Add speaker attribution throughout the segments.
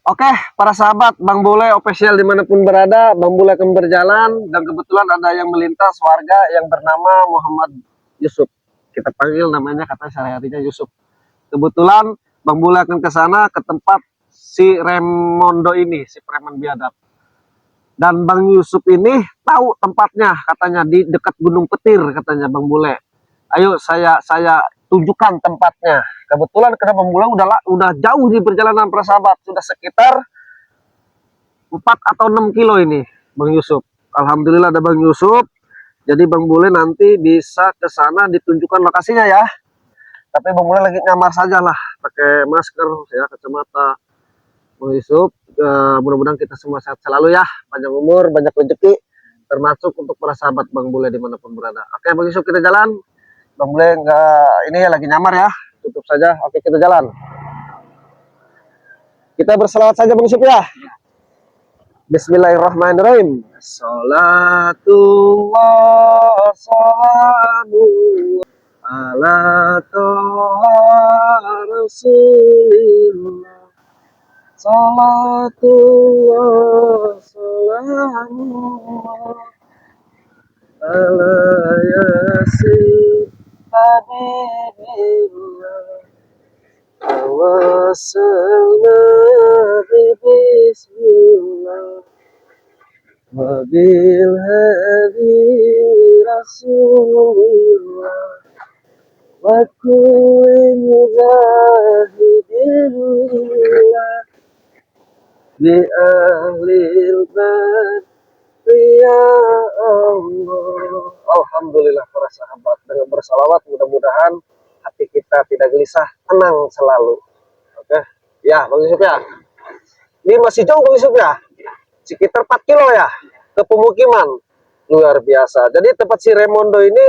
Speaker 1: Oke, para sahabat, Bang Bule official dimanapun berada, Bang Bule akan berjalan dan kebetulan ada yang melintas warga yang bernama Muhammad Yusuf. Kita panggil namanya katanya sehari-harinya Yusuf. Kebetulan Bang Bule akan ke sana ke tempat si Remondo ini, si preman biadab. Dan Bang Yusuf ini tahu tempatnya katanya di dekat Gunung Petir katanya Bang Bule. Ayo saya tunjukkan tempatnya. Kebetulan karena Bang Bule udah jauh di perjalanan para sahabat, sudah sekitar 4 atau 6 kilo ini Bang Yusuf. Alhamdulillah ada Bang Yusuf. Jadi Bang Bule nanti bisa ke sana ditunjukkan lokasinya ya. Tapi Bang Bule lagi nyamar saja lah, pakai masker ya, kacamata. Bang Yusuf, mudah-mudahan kita semua sehat selalu ya, panjang umur, banyak rezeki, termasuk untuk para sahabat Bang Bule dimanapun berada. Oke Bang Yusuf, kita jalan. Bang Bule nggak ini ya, lagi nyamar ya, tutup saja. Oke, kita jalan. Kita berselawat saja Bang Yusuf ya. Bismillahirrahmanirrahim. Salatullah salamu ala rasulillah. Salatullah salamu ala yasin habibillah. Awasana bismillah wabil hadi rasulillah wa kulli mujahidillah bi ahlil badri ya Allah. Alhamdulillah para sahabat, dengan bersalawat mudah-mudahan hati kita tidak gelisah, tenang selalu. Oke, ya Bang Yusuf ya. Ini masih jauh Bang Yusuf ya, sekitar 4 kilo ya ke pemukiman. Luar biasa. Jadi tempat si Remondo ini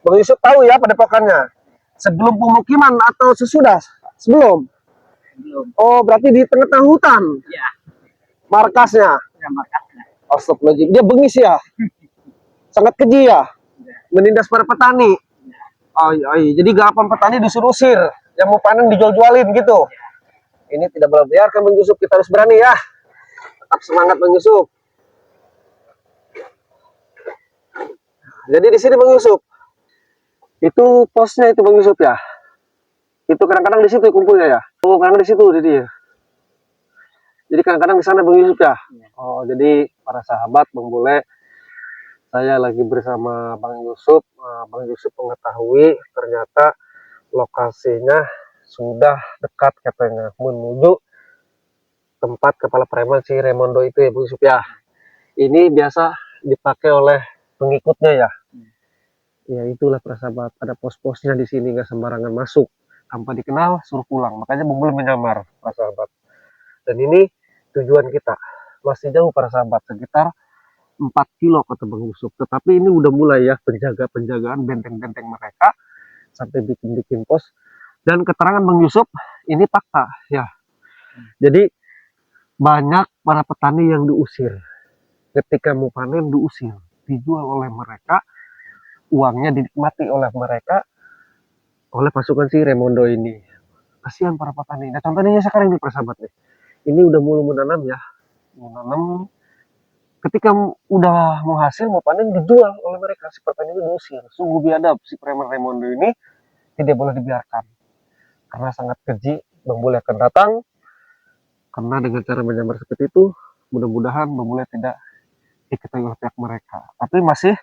Speaker 1: Bang Yusuf tahu ya padepokannya. Sebelum pemukiman atau sesudah? Sebelum. Oh, berarti di tengah-tengah hutan.
Speaker 2: Ya.
Speaker 1: Markasnya.
Speaker 2: Ya, markasnya.
Speaker 1: Astagfirullahaladzim. Dia bengis ya. Sangat keji ya. Menindas para petani. Jadi galapan petani disuruh usir, yang mau panen dijual-jualin gitu. Ini tidak boleh biarkan Bang Yusuf, kita harus berani ya. Tetap semangat Bang Yusuf. Jadi di sini Bang Yusuf, itu posnya itu Bang Yusuf ya. Itu kadang-kadang di situ kumpulnya ya. Oh, kadang-kadang di situ jadi. Jadi kadang-kadang di sana Bang Yusuf ya. Oh, jadi para sahabat Bang Bule, saya lagi bersama Bang Yusuf. Bang Yusuf mengetahui ternyata lokasinya sudah dekat katanya menuju tempat kepala preman si Remondo itu ya Bang Yusuf ya. Ini biasa dipakai oleh pengikutnya ya. Ya itulah para sahabat, ada pos-posnya di sini, nggak sembarangan masuk. Tanpa dikenal suruh pulang. Makanya Bang Bule menyamar para sahabat. Dan ini tujuan kita. Masih jauh para sahabat, sekitar 4 kilo kata Bang Yusuf. Tetapi ini udah mulai ya penjagaan benteng-benteng mereka sampai bikin pos. Dan keterangan Bang Yusuf ini fakta ya. Jadi banyak para petani yang diusir. Ketika mau panen diusir, dijual oleh mereka, uangnya dinikmati oleh mereka, oleh pasukan si Remondo ini. Kasihan para petani. Nah contohnya sekarang nih persahabat nih. Ini udah mulai menanam ya. Menanam, ketika udah mau hasil, mau panen, dijual oleh mereka. Si petani ini diusir. Sungguh biadab si preman Remondo ini, tidak boleh dibiarkan. Karena sangat keji. Bang Bule akan datang. Karena dengan cara menyamar seperti itu, mudah-mudahan Bang Bule tidak diketahui oleh pihak mereka. Tapi masih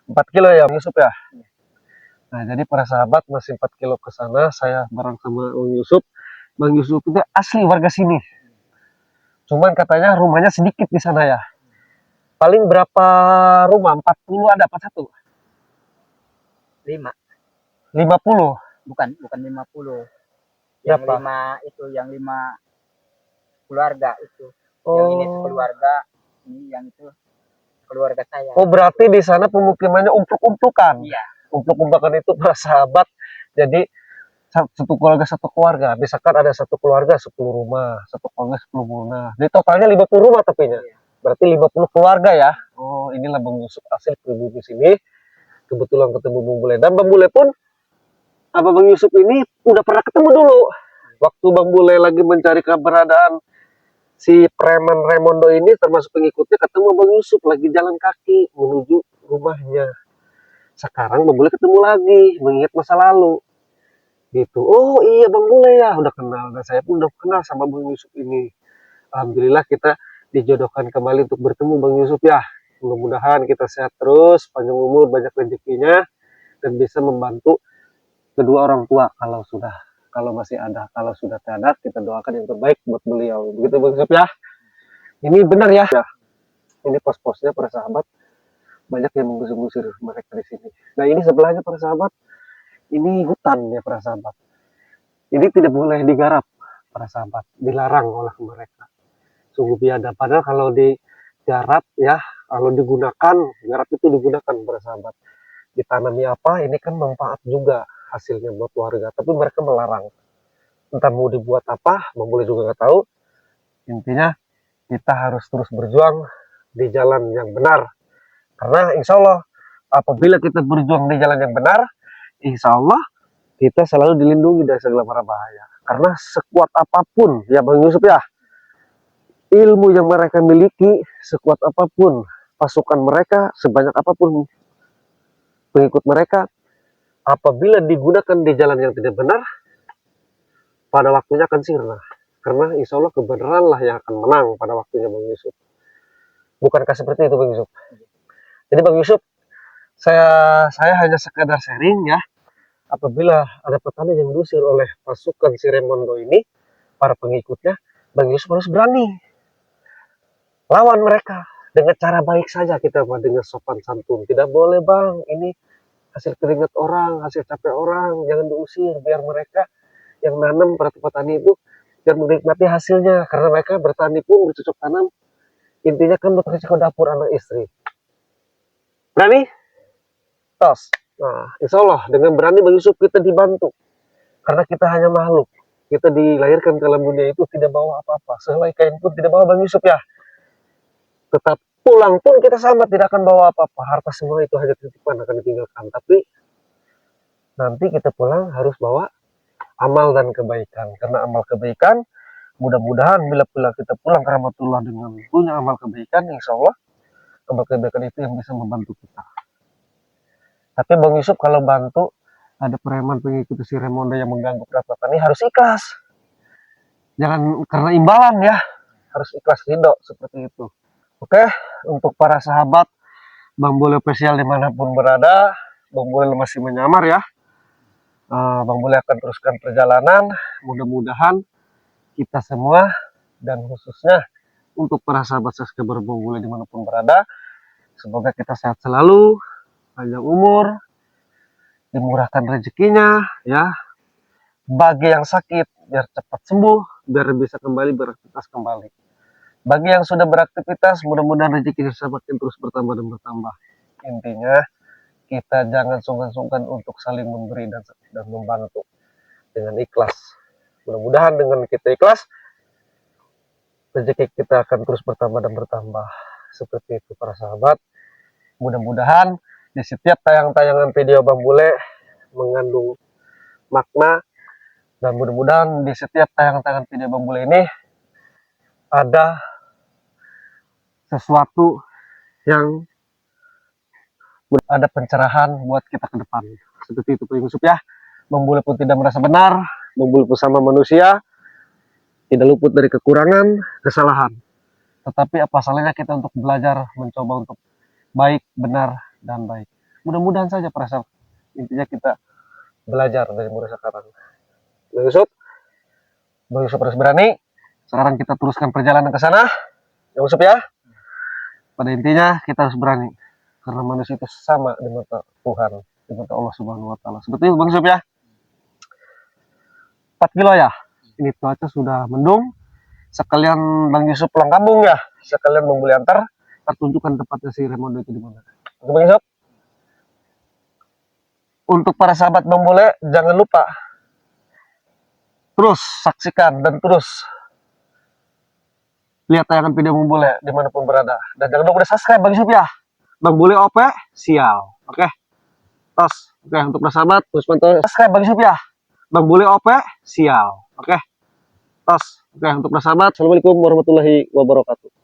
Speaker 1: 4 kilo ya Bang Yusuf ya. Nah jadi para sahabat masih 4 kilo ke sana, saya bareng sama Bang Yusuf. Bang Yusuf itu asli warga sini. Cuman katanya rumahnya sedikit di sana ya. Paling berapa rumah? 40 ada apa satu?
Speaker 2: 5.
Speaker 1: 50?
Speaker 2: Bukan 50. Yang
Speaker 1: Berapa?
Speaker 2: 5 itu, yang 5 keluarga itu.
Speaker 1: Oh.
Speaker 2: Yang ini keluarga, ini yang itu keluarga saya.
Speaker 1: Oh berarti di sana pemukimannya umpluk-umplukan.
Speaker 2: Iya.
Speaker 1: Umpluk-umplukan itu para sahabat. Jadi satu keluarga. Misalkan ada satu keluarga 10 rumah, satu keluarga 10 rumah. Jadi totalnya 50 rumah tapinya.
Speaker 2: Iya.
Speaker 1: Berarti 50 keluarga ya. Oh, inilah Bang Yusuf asli pribumi sini. Kebetulan ketemu Bang Bule, dan Bang Bule pun apa Bang Yusuf ini udah pernah ketemu dulu. Waktu Bang Bule lagi mencari keberadaan si preman Raimondo ini termasuk pengikutnya ketemu Bang Yusuf lagi jalan kaki menuju rumahnya. Sekarang Bang Bule ketemu lagi, mengingat masa lalu. Gitu. Oh iya Bang Bule ya, udah kenal. Dan saya pun udah kenal sama Bang Yusuf ini. Alhamdulillah kita dijodohkan kembali untuk bertemu Bang Yusuf ya. Mudah-mudahan kita sehat terus, panjang umur, banyak rezekinya, dan bisa membantu kedua orang tua kalau masih ada. Kalau sudah tiada, kita doakan yang terbaik buat beliau. Begitu Bang Yusuf ya. Ini benar ya. Ini pos-posnya para sahabat, banyak yang menggusur-gusur mereka di sini. Nah ini sebelahnya para sahabat, ini hutan ya para sahabat. Ini tidak boleh digarap para sahabat, dilarang oleh mereka. Sungguh biada. Padahal kalau digarap ya, kalau digunakan, garap itu digunakan para sahabat. Ditanami apa, ini kan manfaat juga hasilnya buat warga. Tapi mereka melarang. Entah mau dibuat apa, boleh juga nggak tahu. Intinya kita harus terus berjuang di jalan yang benar. Karena insya Allah apabila kita berjuang di jalan yang benar, insya Allah kita selalu dilindungi dari segala mara bahaya. Karena sekuat apapun, ya Bang Yusuf ya, ilmu yang mereka miliki, sekuat apapun pasukan mereka, sebanyak apapun pengikut mereka, apabila digunakan di jalan yang tidak benar, pada waktunya akan sirna. Karena insya Allah kebenaran lah yang akan menang pada waktunya Bang Yusuf. Bukankah seperti itu Bang Yusuf? Jadi Bang Yusuf, saya hanya sekadar sharing ya. Apabila ada petani yang diusir oleh pasukan si Raimondo ini, para pengikutnya, Bang Yusuf harus berani lawan mereka dengan cara baik saja, kita dengan sopan santun. Tidak boleh Bang, ini hasil keringat orang, hasil capek orang, jangan diusir, biar mereka yang nanam para petani itu biar menikmati hasilnya, karena mereka bertani pun bercocok tanam, intinya kan buat resiko dapur anak istri. Berani? Tos. Nah, insya Allah dengan berani Bang Yusuf kita dibantu, karena kita hanya makhluk. Kita dilahirkan ke dalam dunia itu tidak bawa apa-apa, sehelai kain pun tidak bawa Bang Yusuf ya. Tetap pulang pun kita sama, tidak akan bawa apa-apa, harta semua itu hanya titipan akan ditinggalkan. Tapi nanti kita pulang harus bawa amal dan kebaikan, karena amal kebaikan mudah-mudahan bila kita pulang ke rahmatullah dengan punya amal kebaikan, insya Allah amal kebaikan itu yang bisa membantu kita. Tapi Bang Yusuf kalau bantu ada preman pengikut si Raimondo yang mengganggu petani harus ikhlas, jangan karena imbalan ya, harus ikhlas ridho seperti itu. Oke, untuk para sahabat Bang Bule spesial dimanapun berada, Bang Bule masih menyamar ya. Bang Bule akan teruskan perjalanan, mudah-mudahan kita semua dan khususnya untuk para sahabat subscriber Bang Bule dimanapun berada, semoga kita sehat selalu, panjang umur, dimurahkan rezekinya ya. Bagi yang sakit biar cepat sembuh, biar bisa kembali beraktivitas kembali. Bagi yang sudah beraktivitas, mudah-mudahan rezeki semakin terus bertambah dan bertambah. Intinya kita jangan sungkan-sungkan untuk saling memberi dan membantu dengan ikhlas. Mudah-mudahan dengan kita ikhlas, rezeki kita akan terus bertambah dan bertambah. Seperti itu para sahabat. Mudah-mudahan di setiap tayangan-tayangan video Bang Bule mengandung makna, dan mudah-mudahan di setiap tayangan-tayangan video Bang Bule ini ada sesuatu yang ada pencerahan buat kita ke depan. Seperti itu Pak Yusuf ya. Bang Bule pun tidak merasa benar, Bang Bule pun sama manusia, tidak luput dari kekurangan, kesalahan. Tetapi apa salahnya kita untuk belajar, mencoba untuk baik, benar, dan baik. Mudah-mudahan saja para sahabat. Intinya kita belajar dari mulai sekarang. Bang Yusuf harus berani. Sekarang kita teruskan perjalanan ke sana. Bang Yusuf ya. Pada intinya kita harus berani. Karena manusia itu sama di mata Tuhan, di mata Allah Subhanahu wa Ta'ala. Seperti itu Bang Yusuf ya. 4 kilo ya. Ini cuaca sudah mendung. Sekalian Bang Yusuf pulang kampung ya. Sekalian Bang Bule antar. Tunjukkan tempatnya si Raimondo itu di mana. Oke Bang Yusuf. Untuk para sahabat Bang Bule, jangan lupa terus saksikan dan terus lihat tayangan video Bang Bule dimanapun berada. Dan jangan lupa subscribe Bang Yusuf ya. Bang Bule OP sial. Oke. Tos. Oke, untuk para sahabat terus pantau subscribe Bang Yusuf ya. Bang Bule OP sial. Oke. tos. Oke, untuk para sahabat, assalamualaikum warahmatullahi wabarakatuh.